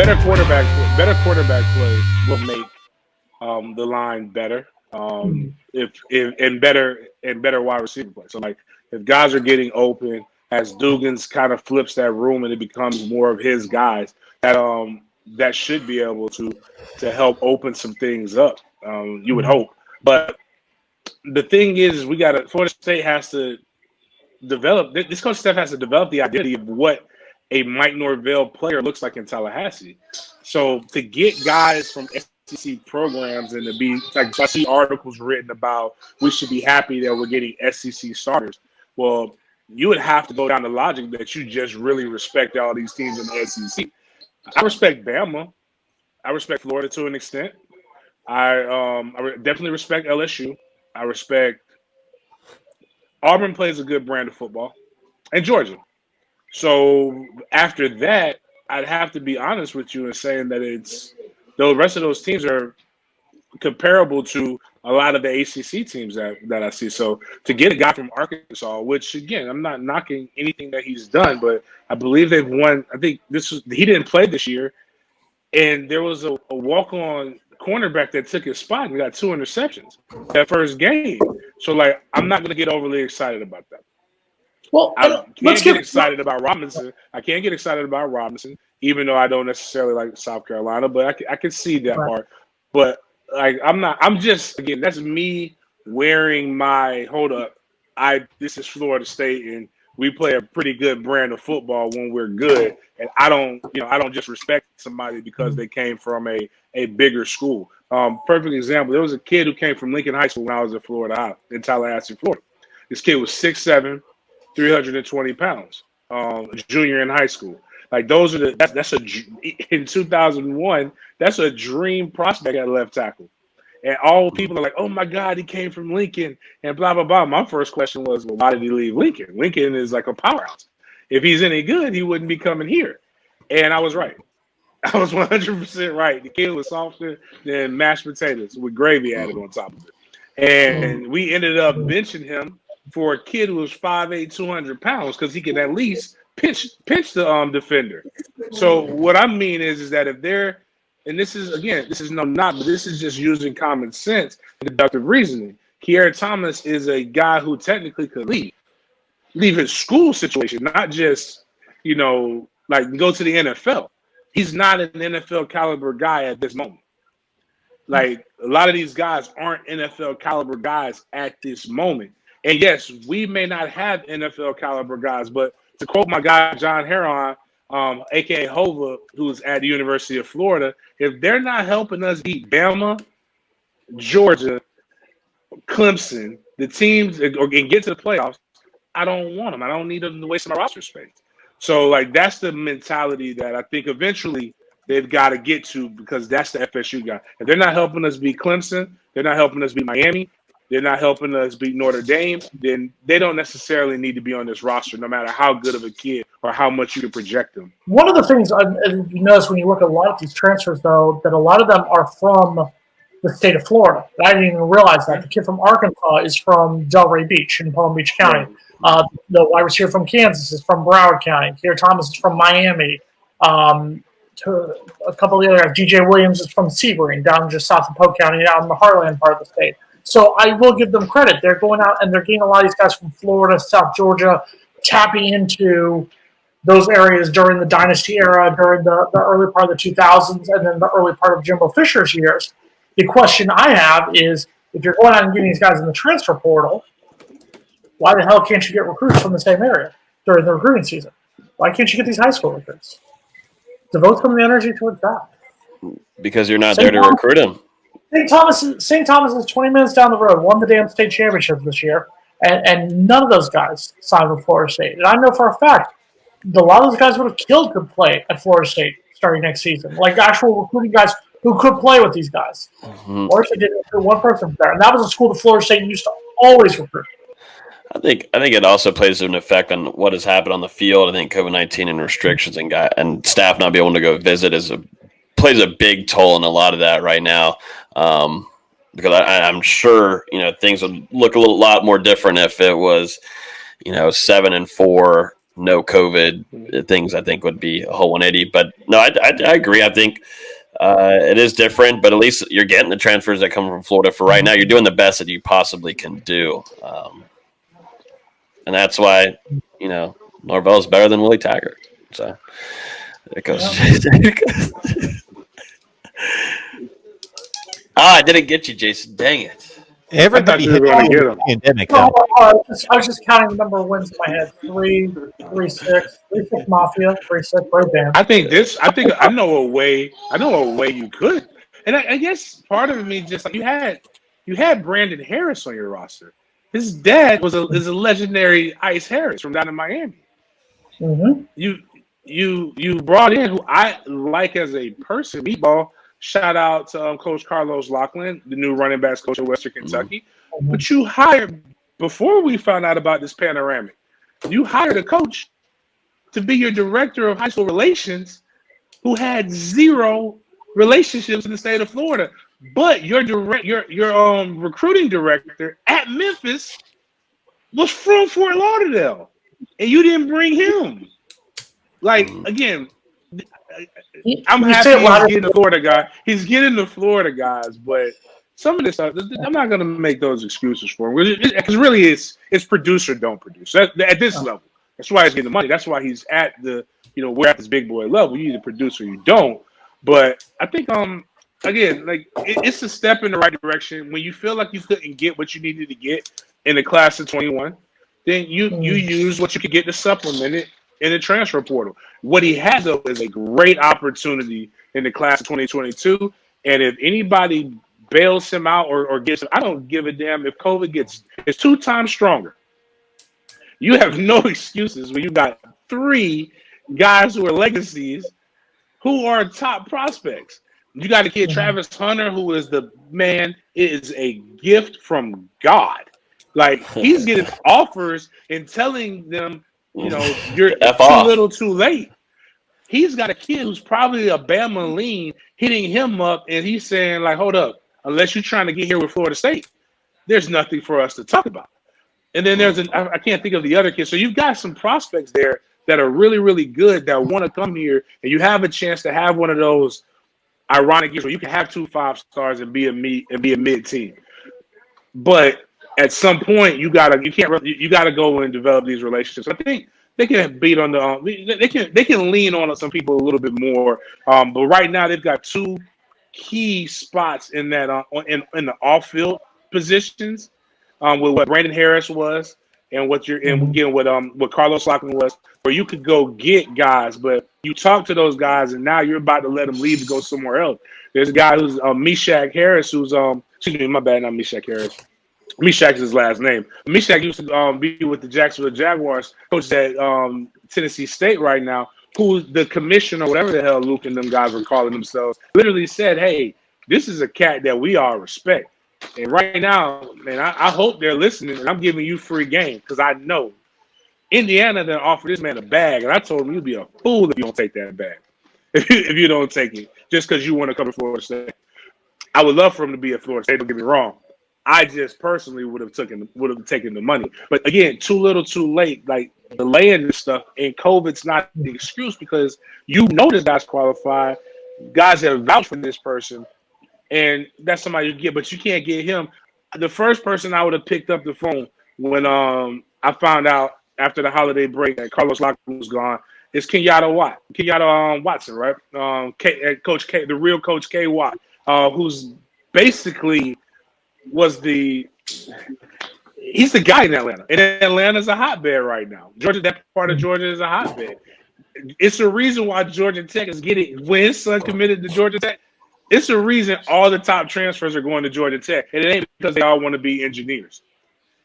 better quarterback play will make the line better. If and better wide receiver play. So like if guys are getting open, as Dugans kind of flips that room and it becomes more of his guys, that should be able to help open some things up. You would hope, but the thing is, we got to Florida State has to develop. This coach staff has to develop the identity of what a Mike Norvell player looks like in Tallahassee. So to get guys from SEC programs and to be like, so I see articles written about we should be happy that we're getting SEC starters. Well, you would have to go down the logic that you just really respect all these teams in the SEC. I respect Bama. I respect Florida to an extent. I definitely respect LSU. I respect Auburn plays a good brand of football, and Georgia. So after that, I'd have to be honest with you in saying that the rest of those teams are comparable to a lot of the ACC teams that I see. So to get a guy from Arkansas, which again, I'm not knocking anything that he's done, but I believe they've won. I think he didn't play this year, and there was a walk-on cornerback that took his spot and got 2 interceptions that first game. So like, I'm not going to get overly excited about that. Well, I can't get excited about Robinson. I can't get excited about Robinson, even though I don't necessarily like South Carolina. But I can see that part. But like, I'm just, again, that's me wearing my hold up. This is Florida State, and we play a pretty good brand of football when we're good. And I don't just respect somebody because they came from a bigger school. Perfect example. There was a kid who came from Lincoln High School when I was at Florida High in Tallahassee, Florida. This kid was 6'7", 320 pounds, junior in high school. Like those are in 2001, that's a dream prospect at left tackle. And all people are like, oh my God, he came from Lincoln and blah, blah, blah. My first question was, well, why did he leave Lincoln? Lincoln is like a powerhouse. If he's any good, he wouldn't be coming here. And I was right. I was 100% right. The kid was softer than mashed potatoes with gravy added on top of it. And we ended up benching him for a kid who was 5'8", 200 pounds because he could at least pinch the defender. So what I mean is that if they're, and this is no knock, but this is just using common sense and deductive reasoning. Kiara Thomas is a guy who technically could leave his school situation, not just, like go to the NFL. He's not an NFL caliber guy at this moment. Like a lot of these guys aren't NFL caliber guys at this moment. And yes, we may not have NFL caliber guys, but to quote my guy John Heron, aka Hova, who's at the University of Florida, if they're not helping us beat Bama, Georgia, Clemson, the teams, and get to the playoffs, I don't want them. I don't need them to waste my roster space. So, like, that's the mentality that I think eventually they've got to get to because that's the FSU guy. If they're not helping us beat Clemson, they're not helping us beat Miami, they're not helping us beat Notre Dame, then they don't necessarily need to be on this roster, no matter how good of a kid or how much you can project them. One of the things you notice when you look at a lot of these transfers, though, that a lot of them are from the state of Florida. I didn't even realize that. The kid from Arkansas is from Delray Beach in Palm Beach County. The wide receiver from Kansas is from Broward County. Kier Thomas is from Miami. A couple of the other guys, DJ Williams is from Sebring, down just south of Polk County, out in the heartland part of the state. So I will give them credit. They're going out and they're getting a lot of these guys from Florida, South Georgia, tapping into those areas during the dynasty era, during the early part of the 2000s, and then the early part of Jimbo Fisher's years. The question I have is, if you're going out and getting these guys in the transfer portal, why the hell can't you get recruits from the same area during the recruiting season? Why can't you get these high school recruits? Devote some of the energy towards that. Because you're not there to recruit them. St. Thomas is 20 minutes down the road, won the damn state championship this year, and none of those guys signed with Florida State. And I know for a fact a lot of those guys would have killed to play at Florida State starting next season. Like actual recruiting guys who could play with these guys. Florida State didn't recruit one person there. And that was a school that Florida State used to always recruit. I think it also plays an effect on what has happened on the field. I think COVID-19 and restrictions and staff not being able to go visit plays a big toll in a lot of that right now. Because I'm sure things would look a lot more different if it was 7-4, no COVID things, I think would be a whole 180. But no, I agree. I think it is different, but at least you're getting the transfers that come from Florida for right now. You're doing the best that you possibly can do. And that's why, Norvell is better than Willie Taggart. So it goes. I didn't get you, Jason. Dang it. Everybody I thought you were going to get him. Pandemic. I was just counting the number of wins in my head. 3-6 Mafia, 3-6 Brave Band. I know a way you could. And I guess part of me just like you had Brandon Harris on your roster. His dad is a legendary Ice Harris from down in Miami. Mm-hmm. You brought in who I like as a person, Meatball. Shout out to Coach Carlos Loughlin, the new running backs coach of Western Kentucky. Mm-hmm. But you hired, before we found out about this panoramic, you hired a coach to be your director of high school relations who had 0 relationships in the state of Florida. But your recruiting director at Memphis was from Fort Lauderdale, and you didn't bring him. Like, again, I'm happy he's getting the Florida guy. He's getting the Florida guys, but some of this stuff, I'm not going to make those excuses for him. Because really, it's produce or don't produce. At this level. That's why he's getting the money. That's why he's at we're at this big boy level. You either produce or you don't. But I think, again, like it's a step in the right direction. When you feel like you couldn't get what you needed to get in the class of 21, then you use what you could get to supplement it in the transfer portal. What he has, though, is a great opportunity in the class of 2022. And if anybody bails him out or gets him, I don't give a damn if COVID is 2 times stronger. You have no excuses when you got 3 guys who are legacies who are top prospects. You got a kid, Travis Hunter, who is is a gift from God. Like, he's getting offers and telling them, you're too little too late. He's got a kid who's probably a Bama lean hitting him up, and he's saying, like, hold up, unless you're trying to get here with Florida State, there's nothing for us to talk about. And then there's I can't think of the other kid. So you've got some prospects there that are really, really good that want to come here, and you have a chance to have one of those ironic years where you can have 2 5-stars and be a mid team. But at some point, you gotta go and develop these relationships. I think they can beat on they can lean on some people a little bit more. But right now they've got 2 key spots in that in the off field positions with what Brandon Harris was and what Carlos Loughlin was, where you could go get guys, but you talk to those guys and now you're about to let them leave to go somewhere else. There's a guy who's Meshach Harris, who's excuse me, my bad, not Meshach Harris. Meshach is his last name. Meshach used to be with the Jacksonville Jaguars, coach at Tennessee State right now, who the commissioner, whatever the hell Luke and them guys were calling themselves, literally said, hey, this is a cat that we all respect. And right now, man, I hope they're listening, and I'm giving you free game because I know Indiana then offered this man a bag, and I told him you'd be a fool if you don't take that bag, if you don't take it, just because you want to come to Florida State. I would love for him to be at Florida State, don't get me wrong. I just personally would have taken the money. But again, too little, too late. Like delaying this stuff, and COVID's not the excuse because this guy's qualified. Guys have vouched for this person, and that's somebody you get, but you can't get him. The first person I would have picked up the phone when I found out after the holiday break that Carlos Loughlin was gone is Kenyatta Watson, right? Coach K, the real Coach K Watt, who's basically he's the guy in Atlanta. And Atlanta's a hotbed right now. That part of Georgia is a hotbed. It's the reason why Georgia Tech is getting, when his son committed to Georgia Tech, it's the reason all the top transfers are going to Georgia Tech. And it ain't because they all want to be engineers.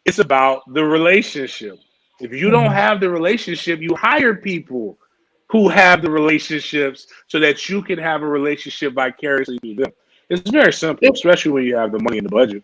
It's about the relationship. If you don't have the relationship, you hire people who have the relationships so that you can have a relationship vicariously through them. It's very simple, especially when you have the money in the budget.